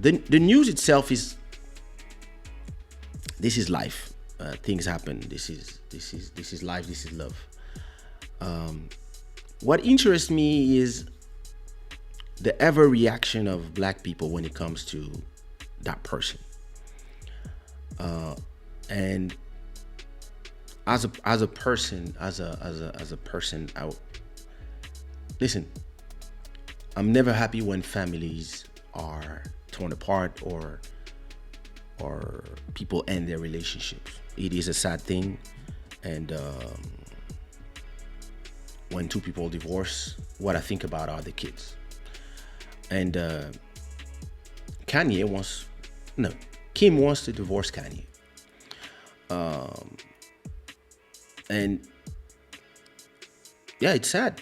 The news itself is, this is life. Things happen. This is life. This is love. What interests me is the ever reaction of black people when it comes to that person. And as a person, listen. I'm never happy when families are torn apart or people end their relationships. It is a sad thing, and when two people divorce, what I think about are the kids. And Kim wants to divorce Kanye. And yeah, it's sad.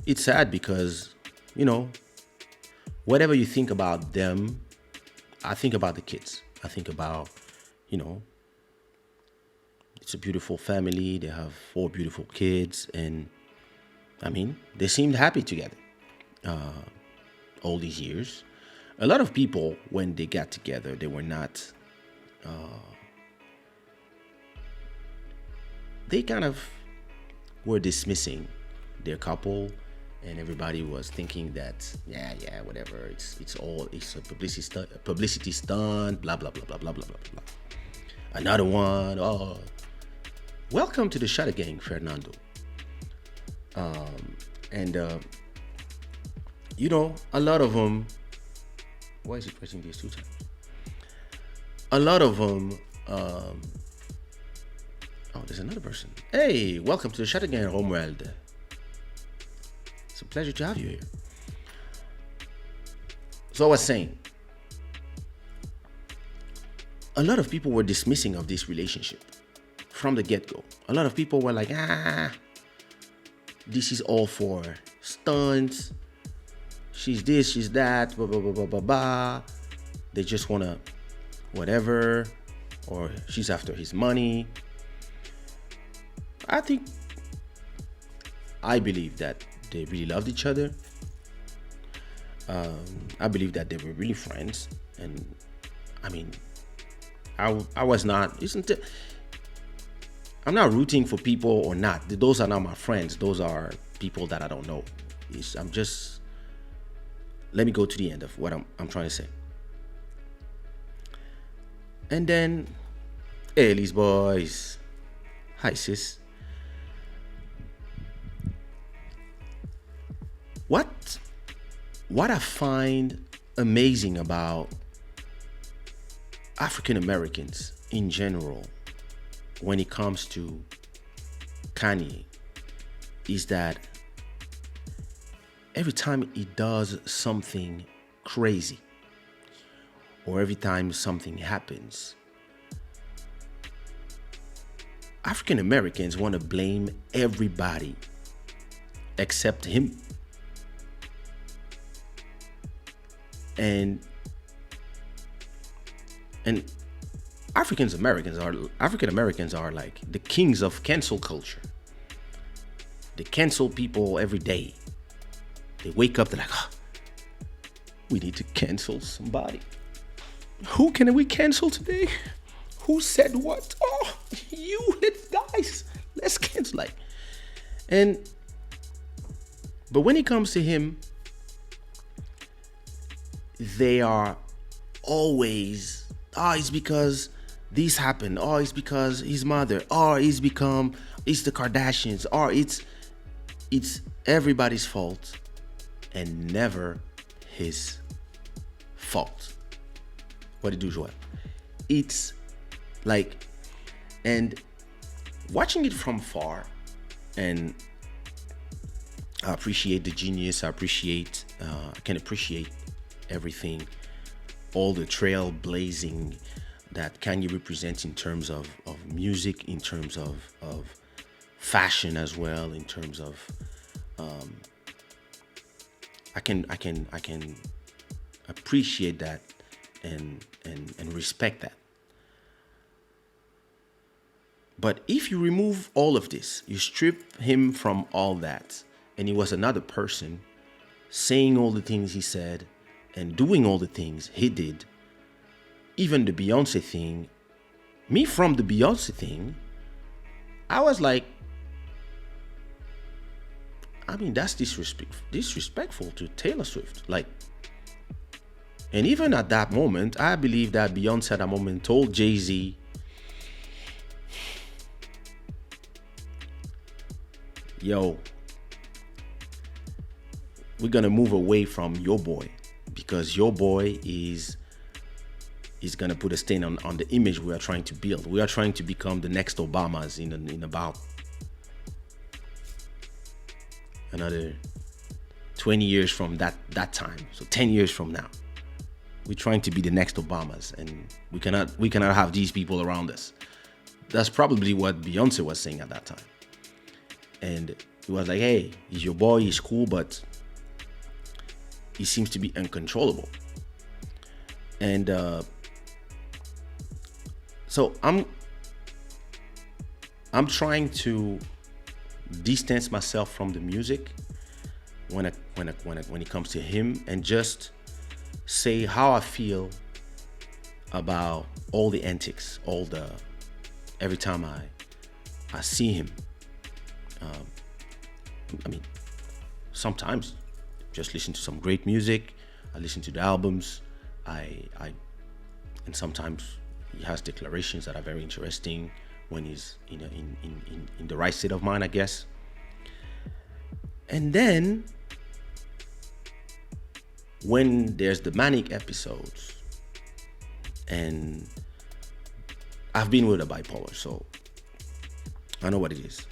It's sad because, whatever you think about them, I think about the kids. I think about, it's a beautiful family. They have 4 beautiful kids. And they seemed happy together all these years. A lot of people, when they got together, they were not, they kind of were dismissing their couple, and everybody was thinking that whatever, it's a publicity stunt, blah blah blah blah blah blah blah blah. Another one, welcome to the Shada gang, Fernando. And a lot of them, why is he pressing these 2 times? A lot of them, there's another person. Hey, welcome to the Shada gang, Romuald. It's a pleasure to have you here. So I was saying, a lot of people were dismissing of this relationship from the get-go. A lot of people were like, this is all for stunts. She's this, she's that, blah, blah, blah, blah, blah, blah. They just want to whatever, or she's after his money. I believe that they really loved each other. I believe that they were really friends. And I was not, I'm not rooting for people or not. Those are not my friends. Those are people that I don't know. Let me go to the end of what I'm trying to say. And then, hey, these boys. Hi, sis. What I find amazing about African Americans in general when it comes to Kanye is that every time he does something crazy, or every time something happens, African Americans want to blame everybody except him. And African Americans are like the kings of cancel culture. They cancel people every day. They wake up, they're like, we need to cancel somebody. Who can we cancel today? Who said what? Oh, guys, let's cancel. But when it comes to him, they are always, it's because this happened, it's because his mother, it's the Kardashians, it's everybody's fault and never his fault. What did you do, Joel? It's like, and watching it from far, and I appreciate the genius, I can appreciate everything, all the trailblazing that Kanye represents in terms of music, in terms of fashion as well, in terms of I can appreciate that and respect that. But if you remove all of this, you strip him from all that, and he was another person saying all the things he said and doing all the things he did, even the Beyonce thing, me from the Beyonce thing, I was like, I mean, that's disrespectful to Taylor Swift. Like, and even at that moment, I believe that Beyonce at that moment told Jay-Z, yo, we're gonna move away from your boy because your boy is gonna put a stain on the image we are trying to build. We are trying to become the next Obamas in about another 20 years from that time. So 10 years from now, we're trying to be the next Obamas, and we cannot have these people around us. That's probably what Beyonce was saying at that time. And it was like, hey, he's your boy, he's cool, but he seems to be uncontrollable. And so I'm trying to distance myself from the music when it comes to him, and just say how I feel about all the antics, every time I see him. I mean, sometimes just listen to some great music. I listen to the albums. And sometimes he has declarations that are very interesting when he's in the right state of mind, I guess. And then when there's the manic episodes, and I've been with a bipolar, so I know what it is.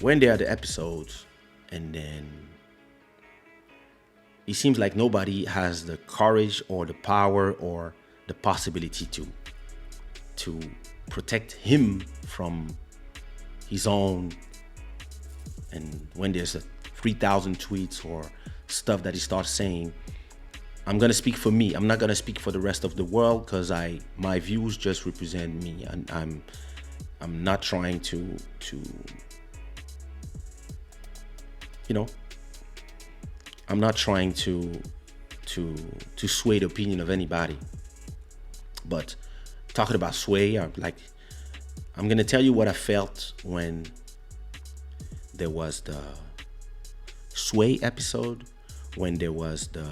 When there are the episodes, and then it seems like nobody has the courage or the power or the possibility to protect him from his own. And when there's 3,000 tweets or stuff that he starts saying, I'm gonna speak for me. I'm not gonna speak for the rest of the world, because my views just represent me, and I'm not trying to I'm not trying to sway the opinion of anybody. But talking about sway, I'm gonna tell you what I felt when there was the sway episode, when there was the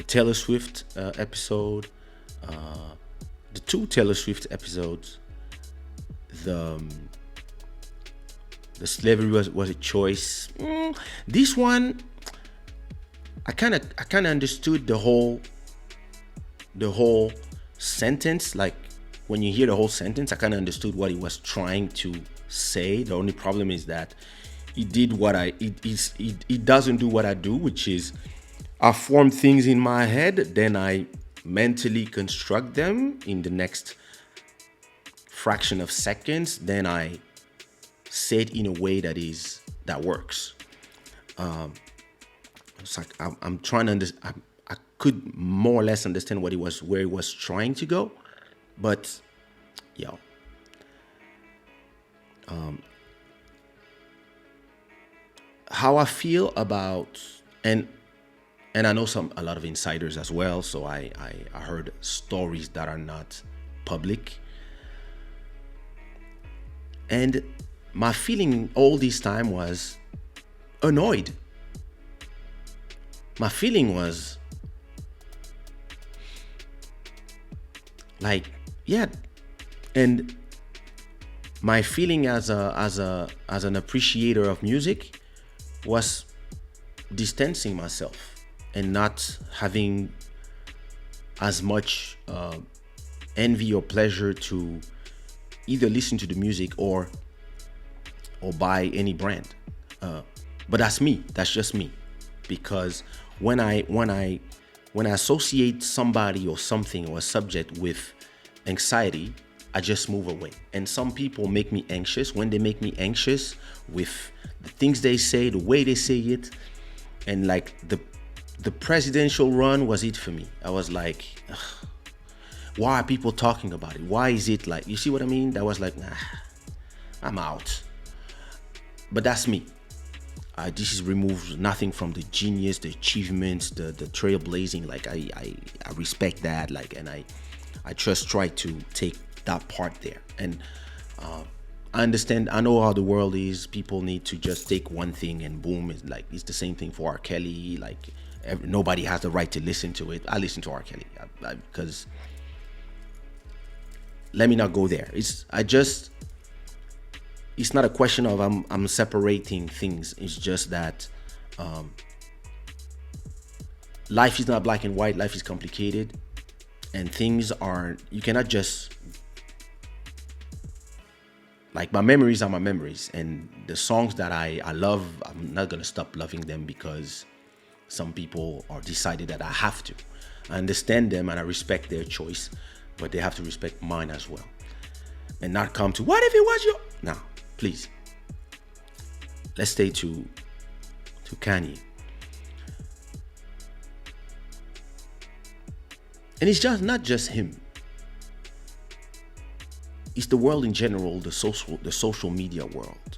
Taylor Swift episode, the two Taylor Swift episodes, the slavery was a choice. This one, I kind of understood the whole sentence. Like, when you hear the whole sentence, I kind of understood what he was trying to say. The only problem is that he doesn't do what I do, which is I form things in my head, then I mentally construct them in the next fraction of seconds, then I say it in a way that works. It's like I'm trying to understand. I could more or less understand where he was trying to go, but how I feel about, and I know a lot of insiders as well, so I heard stories that are not public, and my feeling all this time was annoyed. My feeling was like, yeah, and my feeling as an appreciator of music was distancing myself and not having as much envy or pleasure to either listen to the music or buy any brand. But that's me. That's just me. Because when I associate somebody or something or a subject with anxiety, I just move away. And some people make me anxious. When they make me anxious with the things they say, the way they say it, and like the presidential run was it for me. I was like, ugh, why are people talking about it? Why is it like, you see what I mean? That was like, nah, I'm out. But that's me. This is removes nothing from the genius, the achievements, the trailblazing. Like I respect that. Like, and I just try to take that part there. And I understand. I know how the world is. People need to just take one thing and boom. It's the same thing for R. Kelly. Like nobody has the right to listen to it. I listen to R. Kelly because let me not go there. It's not a question of I'm separating things. It's just that life is not black and white. Life is complicated, and things are. You cannot just like my memories are my memories, and the songs that I love, I'm not gonna stop loving them because some people are decided that I have to. I understand them and I respect their choice, but they have to respect mine as well, and not come to what if it was your. Now, please, let's stay to Kanye. And it's just not just him. It's the world in general, the social media world.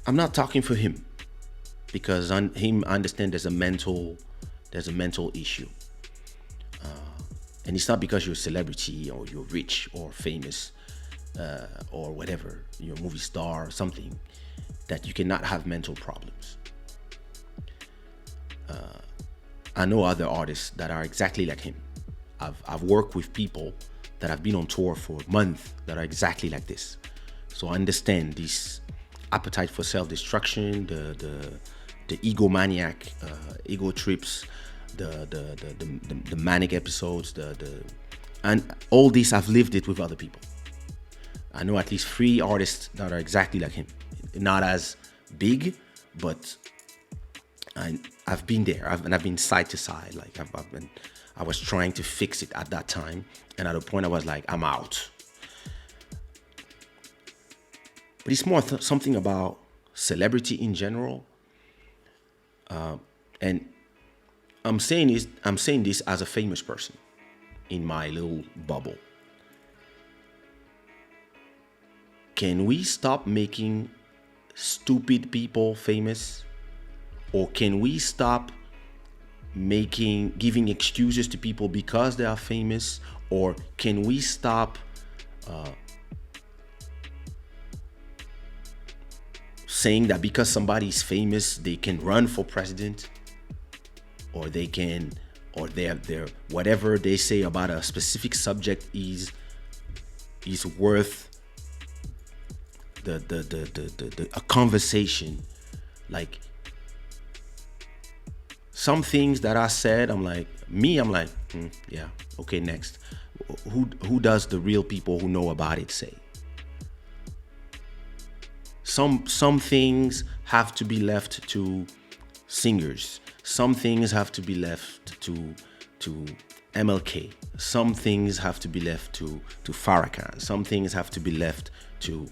I'm not talking for him because I understand there's a mental issue. And it's not because you're a celebrity or you're rich or famous or whatever, you're a movie star or something, that you cannot have mental problems. I know other artists that are exactly like him. I've worked with people that have been on tour for a month that are exactly like this. So I understand this appetite for self-destruction, the egomaniac, ego trips, the manic episodes, and all this I've lived it with other people. I know at least 3 artists that are exactly like him. Not as big, but I've been there. I've been side to side. Like I was trying to fix it at that time, and at a point I was like, I'm out. But it's more something about celebrity in general, and I'm saying this as a famous person in my little bubble. Can we stop making stupid people famous? Or can we stop giving excuses to people because they are famous? Or can we stop saying that because somebody is famous, they can run for president? Or they're whatever they say about a specific subject is worth a conversation. Like some things that I said, I'm like, yeah, okay, next. Who does the real people who know about it say? Some things have to be left to singers. Some things have to be left to MLK. Some things have to be left to Farrakhan. Some things have to be left to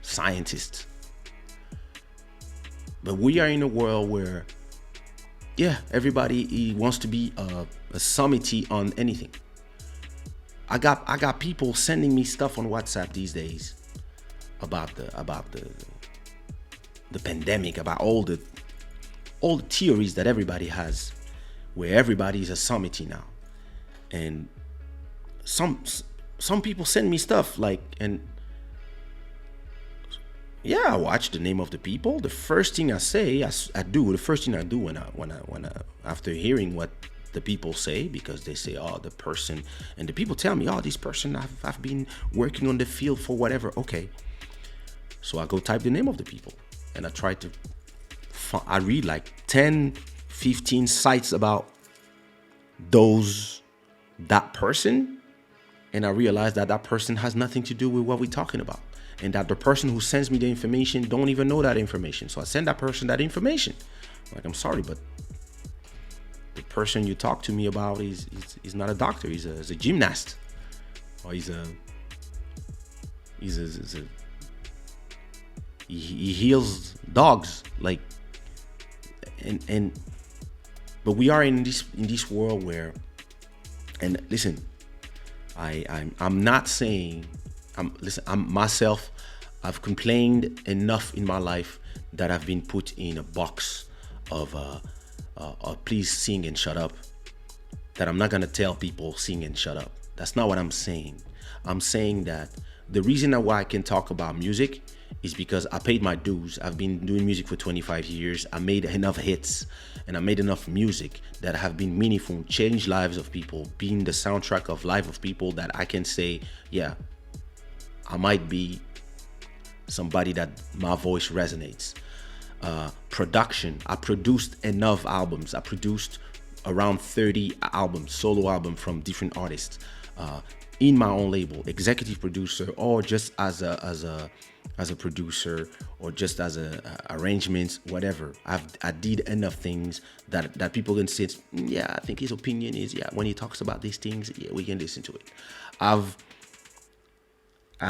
scientists. But we are in a world where, yeah, everybody wants to be a sommity on anything. I got people sending me stuff on WhatsApp these days about the pandemic, about all the theories that everybody has, where everybody is a sommity now. And some people send me stuff like, and yeah, I watch the name of the people. The first thing I say, the first thing I do when I after hearing what the people say, because they say, oh, the person, and the people tell me, oh, this person, I've been working on the field for whatever. Okay. So I go type the name of the people, and I read like 10, 15 sites about that person, and I realize that person has nothing to do with what we're talking about. And that the person who sends me the information don't even know that information. So I send that person that information. Like, I'm sorry, but the person you talk to me about is not a doctor. He's a gymnast, or he heals dogs. Like, but we are in this world where, and listen, I'm not saying, listen, I'm myself. I've complained enough in my life that I've been put in a box of please sing and shut up. That I'm not gonna tell people sing and shut up. That's not what I'm saying. I'm saying that the reason why I can talk about music is because I paid my dues. I've been doing music for 25 years. I made enough hits and I made enough music that have been meaningful, changed lives of people, being the soundtrack of life of people, that I can say, yeah, I might be somebody that my voice resonates. Production, I produced enough albums. I produced around 30 albums, solo album from different artists, in my own label, executive producer, or just as a producer, or just as a arrangements, whatever. I did enough things that people can say, yeah, I think his opinion is, yeah, when he talks about these things, yeah, we can listen to it. I'd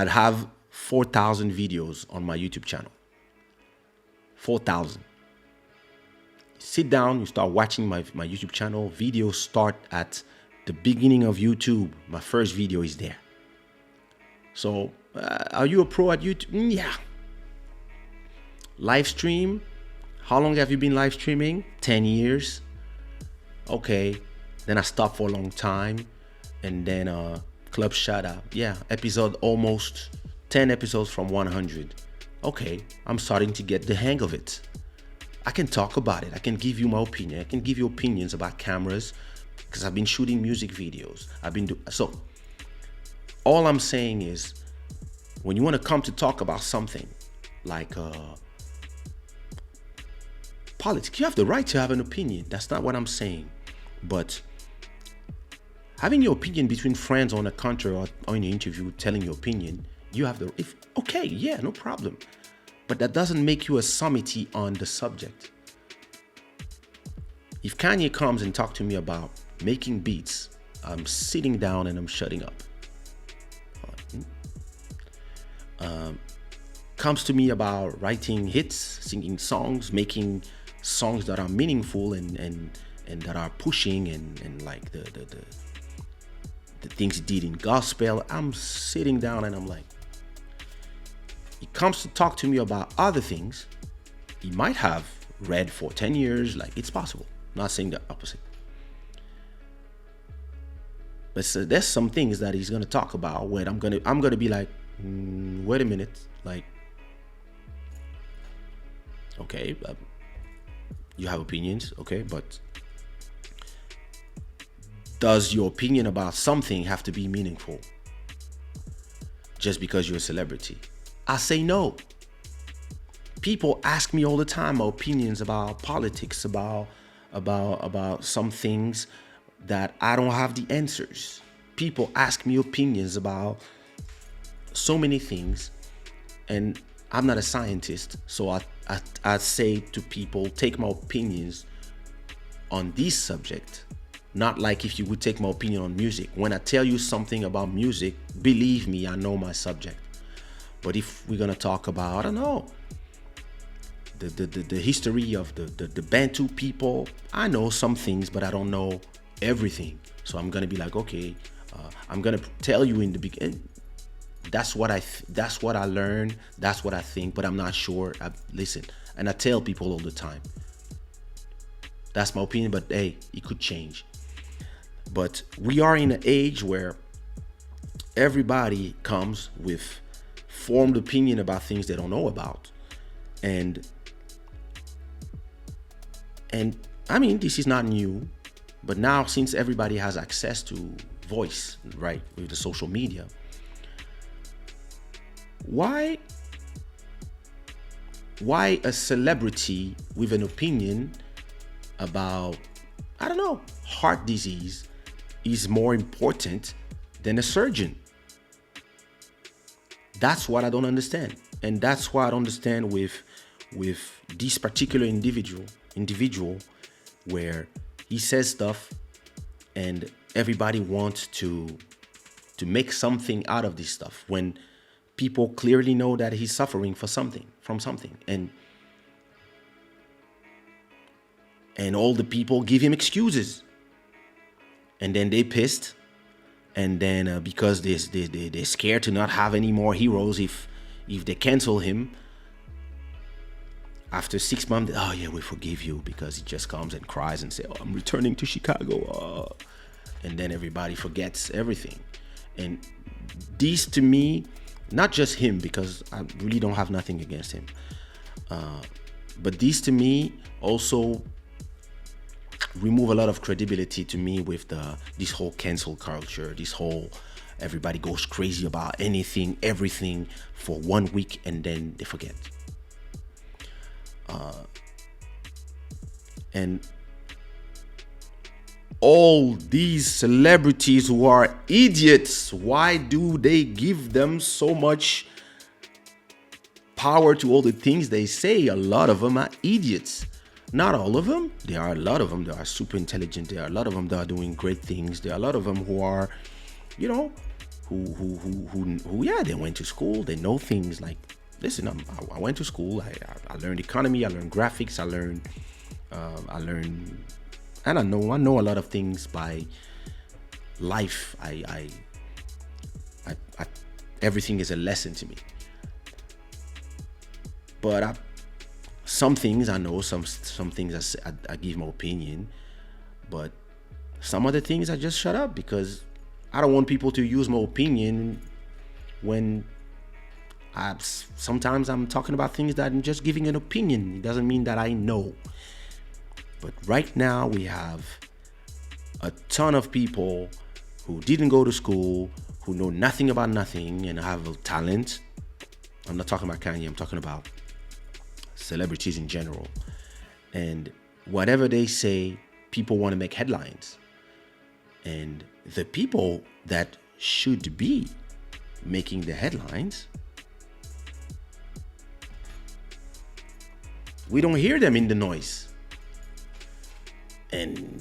have 4,000 videos on my YouTube channel. 4,000. Sit down, you start watching my YouTube channel. Videos start at the beginning of YouTube. My first video is there. So, are you a pro at YouTube? Yeah. Live stream. How long have you been live streaming? 10 years. Okay. Then I stopped for a long time. And then Club Shada. Yeah, episode almost 10 episodes from 100. Okay, I'm starting to get the hang of it. I can talk about it. I can give you my opinion. I can give you opinions about cameras because I've been shooting music videos. So all I'm saying is, when you want to come to talk about something like politics, you have the right to have an opinion. That's not what I'm saying. But having your opinion between friends on a country or in an interview, telling your opinion, you have okay, yeah, no problem. But that doesn't make you a sommity on the subject. If Kanye comes and talk to me about making beats, I'm sitting down and I'm shutting up. Comes to me about writing hits, singing songs, making songs that are meaningful and that are pushing and like the things he did in gospel, I'm sitting down and I'm like, he comes to talk to me about other things he might have read for 10 years, like it's possible. I'm not saying the opposite. But so there's some things that he's gonna talk about where I'm gonna be like, wait a minute, like, okay, you have opinions, okay, but does your opinion about something have to be meaningful just because you're a celebrity? I say no. People ask me all the time my opinions about politics, about some things that I don't have the answers. People ask me opinions about so many things, and I'm not a scientist, so I say to people, take my opinions on this subject, not like if you would take my opinion on music. When I tell you something about music, believe me, I know my subject. But if we're gonna talk about, I don't know, the history of the Bantu people, I know some things, but I don't know everything. So I'm gonna be like, okay, I'm gonna tell you in the beginning. That's what I learned. That's what I think, but I'm not sure. Listen, and I tell people all the time. That's my opinion, but hey, it could change. But we are in an age where everybody comes with formed opinion about things they don't know about, and I mean, this is not new, but now since everybody has access to voice, right, with the social media, why a celebrity with an opinion about, I don't know, heart disease is more important than a surgeon? That's what I don't understand. And that's why I don't understand with this particular individual where he says stuff and everybody wants to make something out of this stuff when people clearly know that he's suffering from something. And all the people give him excuses. And then they pissed and then because they're scared to not have any more heroes if they cancel him after 6 months. Oh yeah, we forgive you, because he just comes and cries and say, oh, I'm returning to Chicago, and then everybody forgets everything. And these, to me, not just him, because I really don't have nothing against him, but these to me also remove a lot of credibility to me with this whole cancel culture, this whole everybody goes crazy about anything, everything for 1 week and then they forget. And all these celebrities who are idiots, why do they give them so much power to all the things they say? A lot of them are idiots. Not all of them. There are a lot of them that are super intelligent. There are a lot of them that are doing great things. There are a lot of them who are, you know, who yeah, they went to school. They know things. Like, listen, I went to school. I learned economy. I learned graphics. I learned, and I know a lot of things by life. I everything is a lesson to me. But some things I know, some things I give my opinion, but some other things I just shut up, because I don't want people to use my opinion when sometimes I'm talking about things that I'm just giving an opinion. It doesn't mean that I know. But right now we have a ton of people who didn't go to school, who know nothing about nothing and have a talent. I'm not talking about Kanye, I'm talking about celebrities in general. And whatever they say, people want to make headlines. And the people that should be making the headlines, we don't hear them in the noise. And